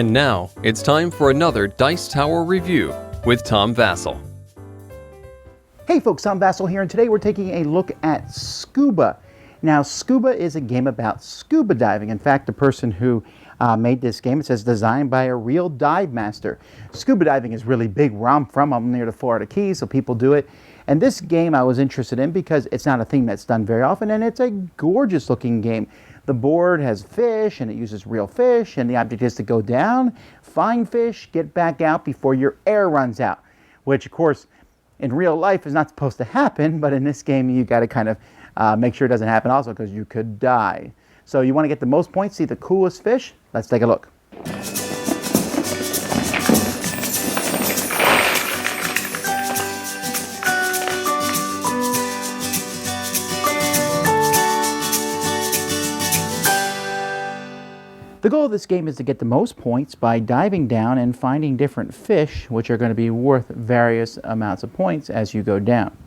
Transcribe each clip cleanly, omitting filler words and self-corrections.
And now, it's time for another Dice Tower review with Tom Vasel. Hey folks, Tom Vasel here, and today we're taking a look at Scuba. Now, Scuba is a game about scuba diving. In fact, the person who made this game, it says designed by a real dive master. Scuba diving is really big where I'm from. I'm near the Florida Keys, so people do it. And this game I was interested in because it's not a thing that's done very often, and it's a gorgeous looking game. The board has fish, and it uses real fish, and the object is to go down, find fish, get back out before your air runs out, which of course in real life is not supposed to happen, but in this game you got to kind of make sure it doesn't happen also because you could die. So you want to get the most points, see the coolest fish? Let's take a look. The goal of this game is to get the most points by diving down and finding different fish, which are going to be worth various amounts of points as you go down.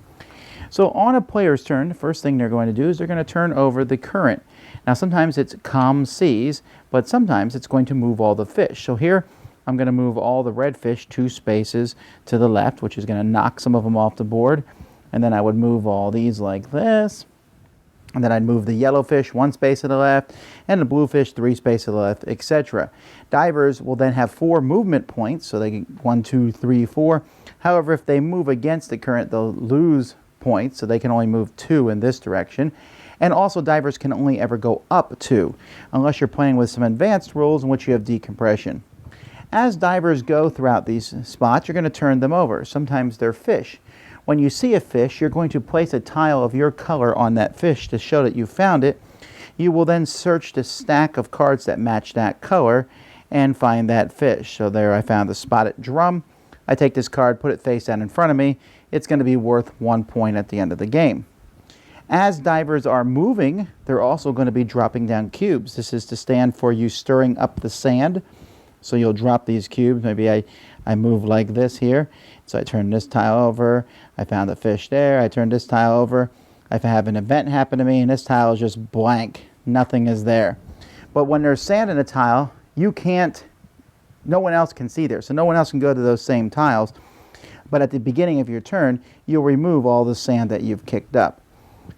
So on a player's turn, the first thing they're going to do is they're going to turn over the current. Now sometimes it's calm seas, but sometimes it's going to move all the fish. So here I'm going to move all the red fish 2 spaces to the left, which is going to knock some of them off the board. And then I would move all these like this. And then I'd move the yellow fish 1 space to the left, and the blue fish 3 spaces to the left, etc. Divers will then have 4 movement points, so they get 1, 2, 3, 4. However, if they move against the current, they'll lose points, so they can only move 2 in this direction. And also, divers can only ever go up 2, unless you're playing with some advanced rules in which you have decompression. As divers go throughout these spots, you're going to turn them over. Sometimes they're fish. When you see a fish, you're going to place a tile of your color on that fish to show that you found it. You will then search the stack of cards that match that color and find that fish. So there I found the spotted drum. I take this card, put it face down in front of me. It's going to be worth 1 point at the end of the game. As divers are moving, they're also going to be dropping down cubes. This is to stand for you stirring up the sand. So you'll drop these cubes. Maybe I move like this here. So I turn this tile over. I found a fish there. I turn this tile over. If I have an event happen to me and this tile is just blank, nothing is there. But when there's sand in a tile, no one else can see there. So no one else can go to those same tiles. But at the beginning of your turn, you'll remove all the sand that you've kicked up.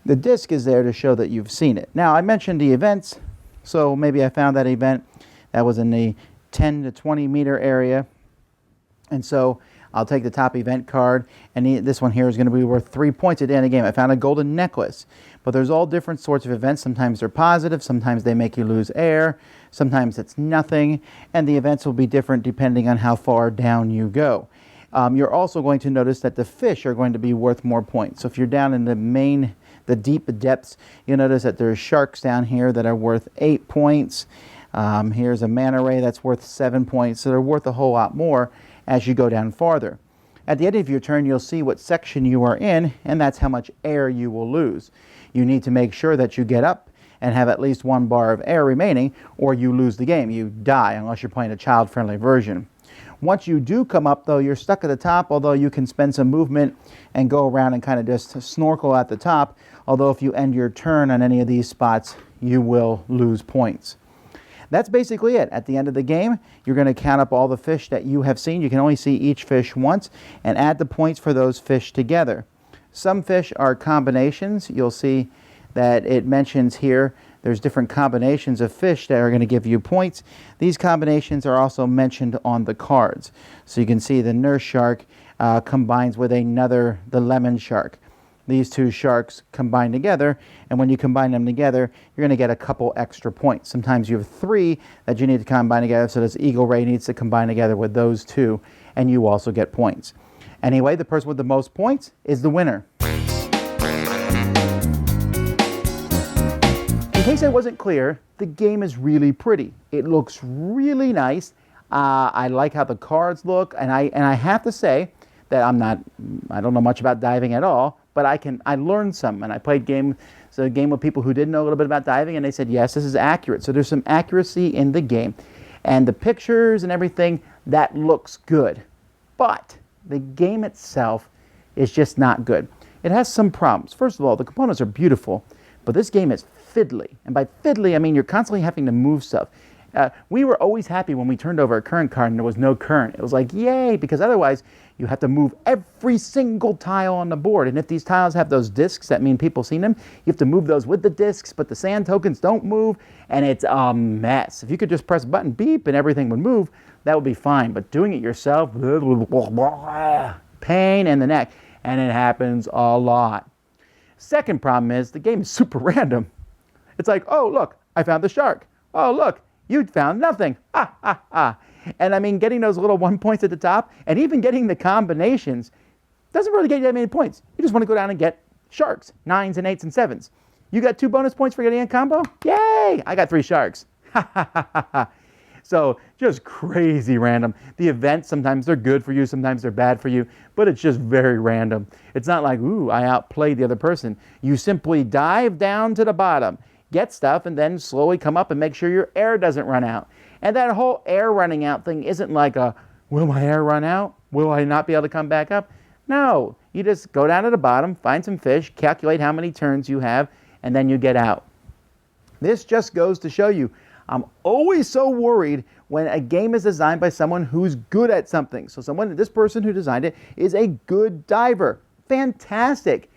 The disc is there to show that you've seen it. Now, I mentioned the events. So maybe I found that event that was in the 10 to 20 meter area. And so I'll take the top event card, and this one here is going to be worth 3 points at the end of the game. I found a golden necklace, but there's all different sorts of events. Sometimes they're positive, sometimes they make you lose air, sometimes it's nothing, and the events will be different depending on how far down you go. You're also going to notice that the fish are going to be worth more points. So if you're down in the deep depths, you'll notice that there's sharks down here that are worth 8 points. Here's a manta ray that's worth 7 points, so they're worth a whole lot more as you go down farther. At the end of your turn, you'll see what section you are in, and that's how much air you will lose. You need to make sure that you get up and have at least 1 bar of air remaining, or you lose the game. You die unless you're playing a child-friendly version. Once you do come up, though, you're stuck at the top, although you can spend some movement and go around and kind of just snorkel at the top. Although if you end your turn on any of these spots, you will lose points. That's basically it. At the end of the game, you're going to count up all the fish that you have seen. You can only see each fish once and add the points for those fish together. Some fish are combinations. You'll see that it mentions here there's different combinations of fish that are going to give you points. These combinations are also mentioned on the cards. So you can see the nurse shark combines with the lemon shark. These 2 sharks combine together, and when you combine them together, you're going to get a couple extra points. Sometimes you have 3 that you need to combine together, so this eagle ray needs to combine together with those 2, and you also get points. Anyway, the person with the most points is the winner. In case I wasn't clear, the game is really pretty. It looks really nice. I like how the cards look, and I have to say that I don't know much about diving at all, but I learned some, and I played a game with people who didn't know a little bit about diving, and they said, yes, this is accurate. So there's some accuracy in the game. And the pictures and everything, that looks good. But the game itself is just not good. It has some problems. First of all, the components are beautiful, but this game is fiddly. And by fiddly, I mean you're constantly having to move stuff. We were always happy when we turned over a current card and there was no current. It was like, yay, because otherwise you have to move every single tile on the board. And if these tiles have those discs that mean people seen them, you have to move those with the discs, but the sand tokens don't move, and it's a mess. If you could just press a button, beep, and everything would move, that would be fine. But doing it yourself, pain in the neck, and it happens a lot. Second problem is the game is super random. It's like, oh, look, I found the shark. Oh, look, you found nothing. Ha, ha, ha. And I mean, getting those little 1 points at the top and even getting the combinations doesn't really get you that many points. You just want to go down and get sharks, 9s and 8s and 7s. You got 2 bonus points for getting a combo? Yay! I got 3 sharks. Ha, ha, ha, ha, ha. So just crazy random. The events, sometimes they're good for you, sometimes they're bad for you, but it's just very random. It's not like, ooh, I outplayed the other person. You simply dive down to the bottom, get stuff, and then slowly come up and make sure your air doesn't run out. And that whole air running out thing isn't like a, will my air run out? Will I not be able to come back up? No, you just go down to the bottom, find some fish, calculate how many turns you have, and then you get out. This just goes to show you, I'm always so worried when a game is designed by someone who's good at something. So this person who designed it is a good diver. Fantastic.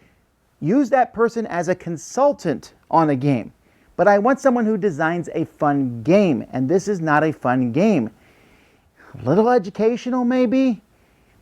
Use that person as a consultant on a game. But I want someone who designs a fun game, and this is not a fun game. A little educational maybe,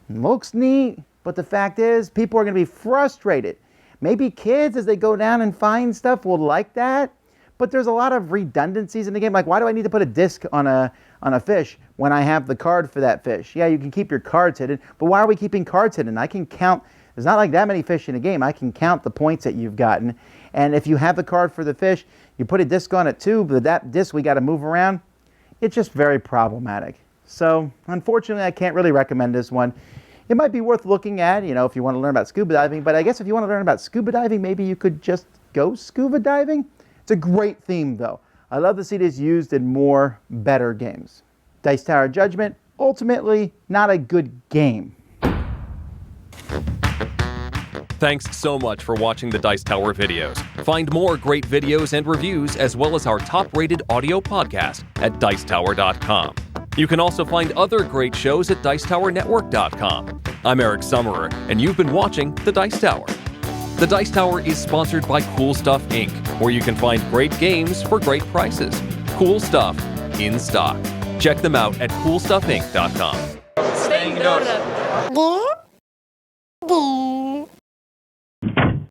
looks neat, but the fact is people are going to be frustrated. Maybe kids, as they go down and find stuff, will like that, but there's a lot of redundancies in the game. Like, why do I need to put a disc on a fish when I have the card for that fish? Yeah, you can keep your cards hidden, but why are we keeping cards hidden? I can count, there's not like that many fish in a game. I can count the points that you've gotten, and if you have the card for the fish, you put a disc on it too, but that disc we got to move around. It's just very problematic. So unfortunately, I can't really recommend this one. It might be worth looking at, if you want to learn about scuba diving, but I guess if you want to learn about scuba diving, maybe you could just go scuba diving. It's a great theme though. I love to see this used in more better games. Dice Tower Judgment, ultimately not a good game. Thanks so much for watching the Dice Tower videos. Find more great videos and reviews, as well as our top-rated audio podcast at Dicetower.com. You can also find other great shows at Dicetowernetwork.com. I'm Eric Summerer, and you've been watching The Dice Tower. The Dice Tower is sponsored by Cool Stuff Inc., where you can find great games for great prices. Cool stuff in stock. Check them out at CoolStuffInc.com. Staying indoors.